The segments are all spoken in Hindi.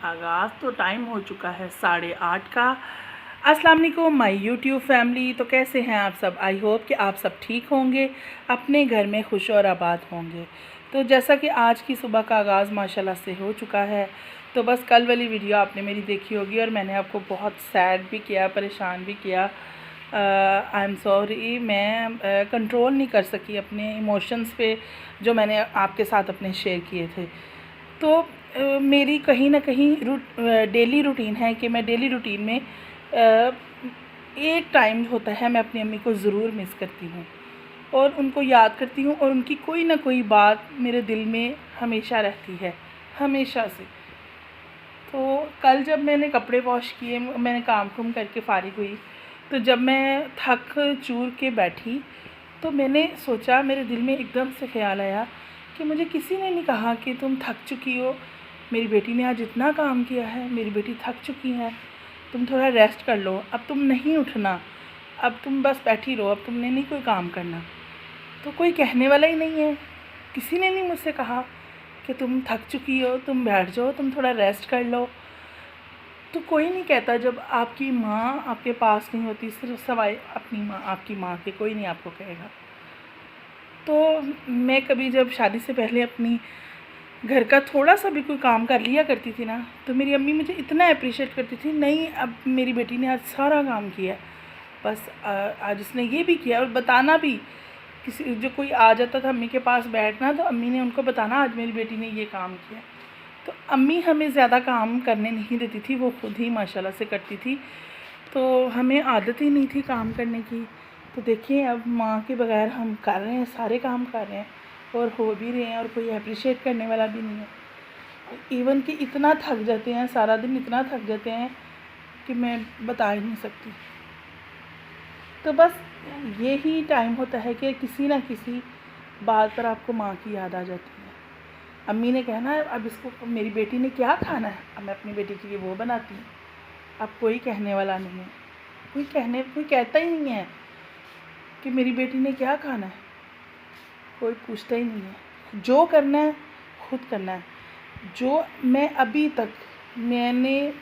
आगाज़। तो टाइम हो चुका है 8:30 का। अस्सलाम वालेकुम माय यूट्यूब फैमिली। तो कैसे हैं आप सब? आई होप कि आप सब ठीक होंगे, अपने घर में खुश और आबाद होंगे। तो जैसा कि आज की सुबह का आगाज़ माशाल्लाह से हो चुका है, तो बस कल वाली वीडियो आपने मेरी देखी होगी और मैंने आपको बहुत सैड भी किया, परेशान भी किया। आई एम सॉरी, मैं कंट्रोल नहीं कर सकी अपने इमोशंस पे जो मैंने आपके साथ अपने शेयर किए थे। तो मेरी कहीं ना कहीं डेली रूटीन है कि मैं डेली रूटीन में एक टाइम होता है मैं अपनी अम्मी को ज़रूर मिस करती हूँ और उनको याद करती हूँ और उनकी कोई ना कोई बात मेरे दिल में हमेशा रहती है, हमेशा से। तो कल जब मैंने कपड़े वॉश किए, मैंने काम कुम करके फ़ारिग हुई, तो जब मैं थक चूर के बैठी तो मैंने सोचा, मेरे दिल में एकदम से ख़्याल आया कि मुझे किसी ने नहीं कहा कि तुम थक चुकी हो, मेरी बेटी ने आज इतना काम किया है, मेरी बेटी थक चुकी है, तुम थोड़ा रेस्ट कर लो, अब तुम नहीं उठना, अब तुम बस बैठी रहो, अब तुमने नहीं कोई काम करना। तो कोई कहने वाला ही नहीं है, किसी ने नहीं मुझसे कहा कि तुम थक चुकी हो, तुम बैठ जाओ, तुम थोड़ा रेस्ट कर लो। तो कोई नहीं कहता जब आपकी माँ आपके पास नहीं होती, सिर्फ सवाए अपनी माँ, आपकी माँ के, कोई नहीं आपको कहेगा। तो मैं कभी जब शादी से पहले अपनी घर का थोड़ा सा भी कोई काम कर लिया करती थी ना, तो मेरी अम्मी मुझे इतना अप्रिशिएट करती थी, नहीं अब मेरी बेटी ने आज सारा काम किया, बस आज उसने ये भी किया। और बताना भी, किसी जो कोई आ जाता था अम्मी के पास बैठना, तो अम्मी ने उनको बताना आज मेरी बेटी ने ये काम किया। तो अम्मी हमें ज़्यादा काम करने नहीं देती थी, वो खुद ही माशाल्लाह से करती थी, तो हमें आदत ही नहीं थी काम करने की। तो देखिए अब माँ के बगैर हम कर रहे हैं, सारे काम कर रहे हैं और हो भी रहे हैं और कोई अप्रिशिएट करने वाला भी नहीं है। इवन कि इतना थक जाते हैं, सारा दिन इतना थक जाते हैं कि मैं बता ही नहीं सकती। तो बस यही टाइम होता है कि किसी ना किसी बात पर आपको माँ की याद आ जाती है। अम्मी ने कहना है अब इसको, मेरी बेटी ने क्या खाना है, अब मैं अपनी बेटी के लिए वो बनाती हूँ। अब कोई कहने वाला नहीं है, कोई कहता ही नहीं है कि मेरी बेटी ने क्या खाना है, कोई पूछता ही नहीं है। जो करना है खुद करना है। जो मैं अभी तक मैंने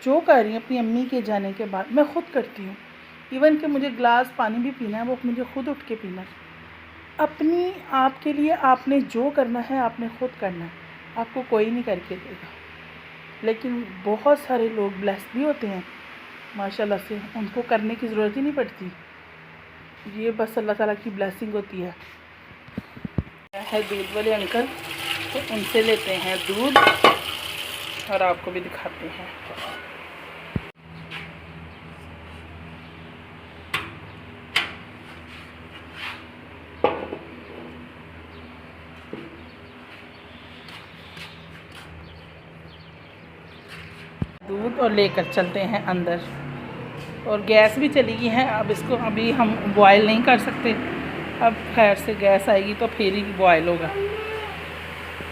जो कर रही हूँ अपनी अम्मी के जाने के बाद, मैं खुद करती हूँ। इवन कि मुझे ग्लास पानी भी पीना है, वो मुझे खुद उठ के पीना है। अपनी आप के लिए आपने जो करना है आपने खुद करना है, आपको कोई नहीं करके देगा। लेकिन बहुत सारे लोग ब्लेस्ड भी होते हैं माशाल्लाह से, उनको करने की ज़रूरत ही नहीं पड़ती, ये बस अल्लाह ताला की ब्लेसिंग होती है। दूध वाले अंकल, तो उनसे लेते हैं दूध और आपको भी दिखाते हैं। दूध और लेकर चलते हैं अंदर। और गैस भी चली गई है, अब इसको अभी हम बॉयल नहीं कर सकते, अब खैर से गैस आएगी तो फिर ही बॉयल होगा।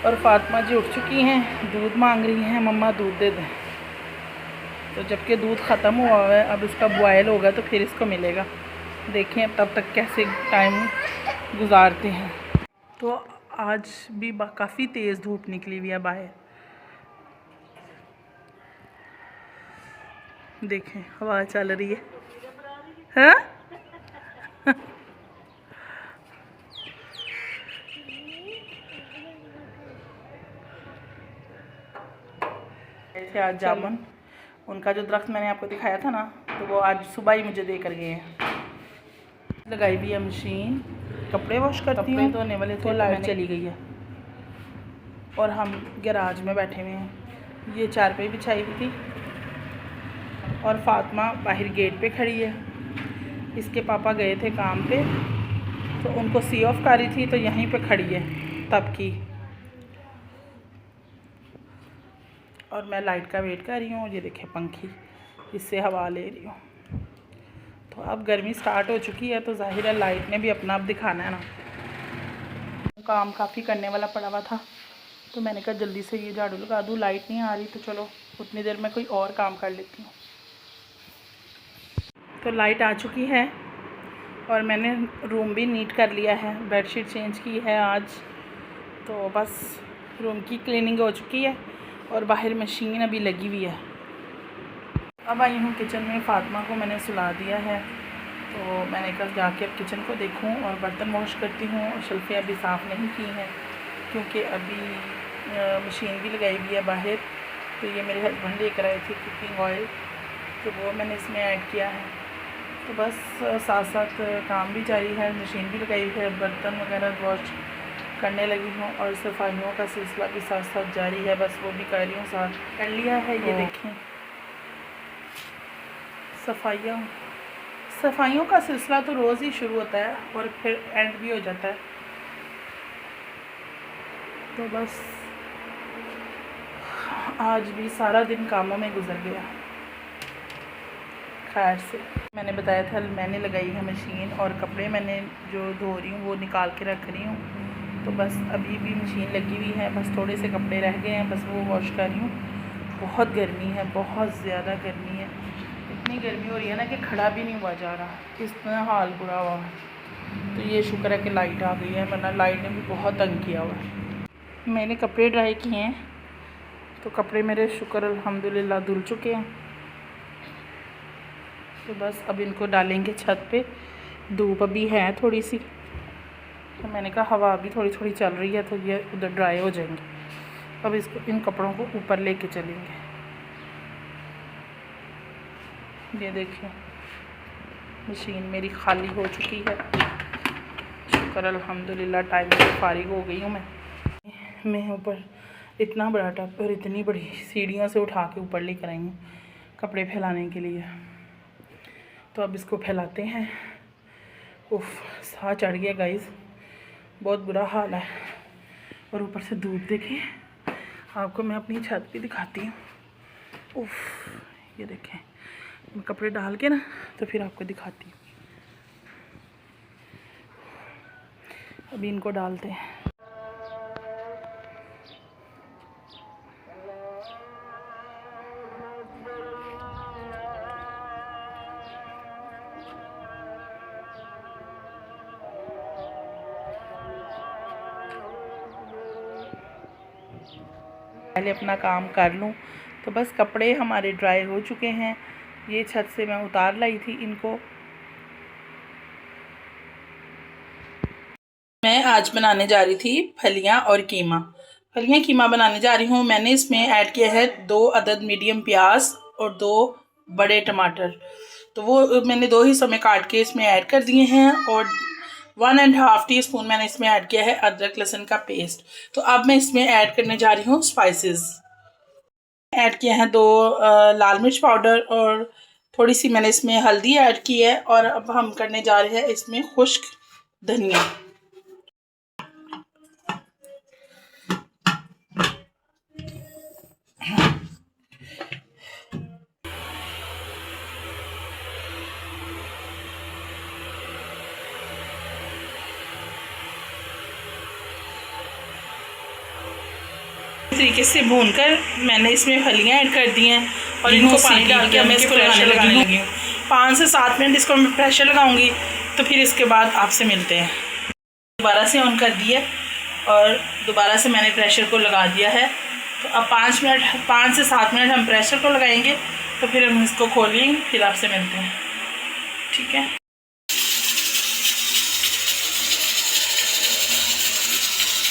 और फातिमा जी उठ चुकी हैं, दूध मांग रही हैं, मम्मा दूध दे दें। तो जबकि दूध ख़त्म हुआ है, अब इसका बॉयल होगा तो फिर इसको मिलेगा। देखें अब तब तक कैसे टाइम गुजारते हैं। तो आज भी काफ़ी तेज़ धूप निकली हुई है बाहर, देखें हवा चल रही है। हाँ थे आज जामुन, उनका जो दरख्त मैंने आपको दिखाया था ना, तो वो आज सुबह ही मुझे दे कर गए हैं। लगाई भी है मशीन, कपड़े वॉश करती हूँ, धोने वाले थे, लाइट चली गई है और हम गैराज में बैठे हुए हैं। ये चारपाई बिछाई हुई थी और फातिमा बाहर गेट पे खड़ी है। इसके पापा गए थे काम पे, तो उनको सी ऑफ कर रही थी, तो यहीं पे खड़ी है तब की। और मैं लाइट का वेट कर रही हूँ। ये देखें पंखी, इससे हवा ले रही हूँ। तो अब गर्मी स्टार्ट हो चुकी है, तो जाहिर है लाइट ने भी अपना अब दिखाना है ना। काम काफ़ी करने वाला पड़ा हुआ था, तो मैंने कहा जल्दी से ये झाड़ू लगा दूँ। लाइट नहीं आ रही तो चलो उतनी देर में कोई और काम कर लेती हूँ। तो लाइट आ चुकी है और मैंने रूम भी नीट कर लिया है, बेडशीट चेंज की है आज। तो बस रूम की क्लीनिंग हो चुकी है। और बाहर मशीन अभी लगी हुई है। अब आई हूँ किचन में, फ़ातिमा को मैंने सुला दिया है, तो मैंने कल जाके अब किचन को देखूँ और बर्तन वॉश करती हूँ। और शल्फियाँ अभी साफ़ नहीं की हैं क्योंकि अभी मशीन भी लगाई हुई है बाहर। तो ये मेरे हस्बैंड लेकर आए थे कुकिंग ऑयल, तो वो मैंने इसमें ऐड किया है। तो बस साथ साथ काम भी जारी है, मशीन भी लगाई है, बर्तन वगैरह वॉश करने लगी हूँ और सफाइयों का सिलसिला भी साथ साथ जारी है। बस वो भी कर रही हूँ, साथ कर लिया है। ये देखें, सफाइयों का सिलसिला तो रोज़ ही शुरू होता है और फिर एंड भी हो जाता है। तो बस आज भी सारा दिन कामों में गुजर गया। खैर से मैंने बताया था मैंने लगाई है मशीन और कपड़े मैंने जो धो रही हूँ वो निकाल के रख रही हूँ। तो बस अभी भी मशीन लगी हुई है, बस थोड़े से कपड़े रह गए हैं, बस वो वॉश कर रही हूँ। बहुत गर्मी है, बहुत ज़्यादा गर्मी है। इतनी गर्मी हो रही है ना कि खड़ा भी नहीं हुआ जा रहा, इतना हाल बुरा हुआ है। तो ये शुक्र है कि लाइट आ गई है, वरना लाइट ने भी बहुत तंग किया हुआ है। मैंने कपड़े ड्राई किए हैं, तो कपड़े मेरे शुक्र अल्हम्दुलिल्लाह धुल चुके हैं। तो बस अब इनको डालेंगे छत पे। धूप अभी है थोड़ी सी, तो मैंने कहा हवा अभी थोड़ी थोड़ी चल रही है तो ये उधर ड्राई हो जाएंगे। अब इसको, इन कपड़ों को ऊपर लेके चलेंगे। ये देखिए मशीन मेरी खाली हो चुकी है, शुक्र अल्हम्दुलिल्लाह। टाइम से फारिग हो गई हूँ मैं ऊपर इतना बड़ा टब और इतनी बड़ी सीढ़ियों से उठा के ऊपर लेकर आई हूँ कपड़े फैलाने के लिए। तो अब इसको फैलाते हैं। उफ, साह चढ़ गया गाइस, बहुत बुरा हाल है। और ऊपर से धूप देखिए, आपको मैं अपनी छत भी दिखाती हूँ। उफ, ये देखें, मैं कपड़े डाल के ना तो फिर आपको दिखाती हूँ। अभी इनको डालते हैं। पहले अपना काम कर लूँ। तो बस कपड़े हमारे ड्राई हो चुके हैं। ये छत से मैं उतार लाई थी इनको। मैं आज बनाने जा रही थी फलियां और कीमा। फलियां कीमा बनाने जा रही हूँ। मैंने इसमें ऐड किया है 2 अदद मीडियम प्याज और 2 बड़े टमाटर। तो वो मैंने 2 हिस्सों में काट के इसमें ऐड कर दिए हैं। और 1.5 टीस्पून मैंने इसमें ऐड किया है अदरक लहसुन का पेस्ट। तो अब मैं इसमें ऐड करने जा रही हूँ स्पाइसेस। ऐड किया है 2 लाल मिर्च पाउडर और थोड़ी सी मैंने इसमें हल्दी ऐड की है। और अब हम करने जा रहे हैं इसमें खुश्क धनिया। इस तरीके से भूनकर मैंने इसमें फलियां ऐड कर दी हैं और इनको पानी डाल के मैं इसको लगाने लगी हूँ। 5 से 7 मिनट इसको मैं प्रेशर लगाऊंगी, तो फिर इसके बाद आपसे मिलते हैं। दोबारा से ऑन कर दिया और दोबारा से मैंने प्रेशर को लगा दिया है। तो अब 5 से 7 मिनट हम प्रेशर को लगाएंगे, तो फिर हम इसको खोलेंगे, फिर आपसे मिलते हैं। ठीक है।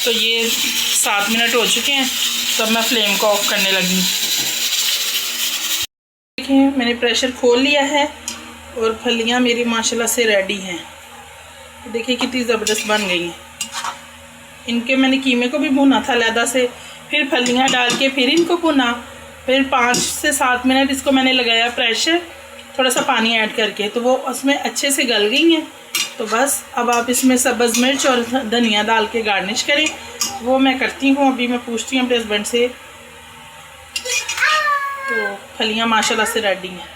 तो ये 7 मिनट हो चुके हैं, तब मैं फ्लेम को ऑफ करने लगी। देखिए मैंने प्रेशर खोल लिया है और फलियां मेरी माशाल्लाह से रेडी हैं। देखिए कितनी ज़बरदस्त बन गई हैं। इनके मैंने कीमे को भी भुना था अलहदा से, फिर फलियां डाल के फिर इनको भुना, फिर 5 से 7 मिनट इसको मैंने लगाया प्रेशर, थोड़ा सा पानी ऐड करके, तो वो उसमें अच्छे से गल गई हैं। तो बस अब आप इसमें सब्ज़ मिर्च और धनिया डाल के गार्निश करें। वो मैं करती हूँ। अभी मैं पूछती हूँ अपने हस्बैंड से। तो फलियाँ माशाल्लाह से रेडी हैं।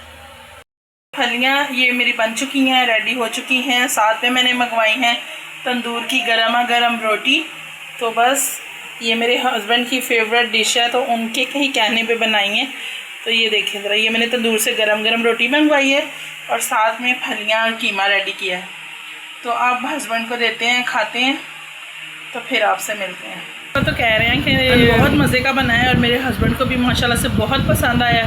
फलियाँ ये मेरी बन चुकी हैं, रेडी हो चुकी हैं। साथ में मैंने मंगवाई हैं तंदूर की गर्मा गर्म रोटी। तो बस ये मेरे हस्बैंड की फेवरेट डिश है, तो उनके कहीं कहने पे बनाई है। तो ये देखें ज़रा, ये मैंने तंदूर से गरम गरम रोटी मंगवाई है और साथ में फलियाँ और कीमा रेडी किया है। तो आप हस्बैंड को देते हैं, खाते हैं, तो फिर आपसे मिलते हैं। तो कह रहे हैं कि बहुत मज़े का बना है और मेरे हस्बैंड को भी माशाल्लाह से बहुत पसंद आया,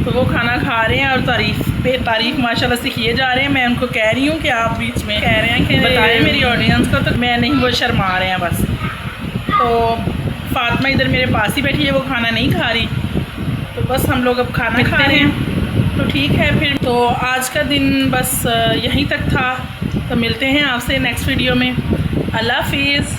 तो वो खाना खा रहे हैं और तारीफ़ पे तारीफ़ माशाल्लाह से किए जा रहे हैं। मैं उनको कह रही हूँ कि आप बीच में कह रहे हैं कि बताएं मेरी ऑडियंस को, तो मैं नहीं, वो शर्मा रहे हैं बस। तो फातिमा इधर मेरे पास ही बैठी है, वो खाना नहीं खा रही, तो बस हम लोग अब खाना खा रहे हैं। तो ठीक है फिर, तो आज का दिन बस यहीं तक था, तो मिलते हैं आपसे नेक्स्ट वीडियो में। अल्लाह हाफिज़।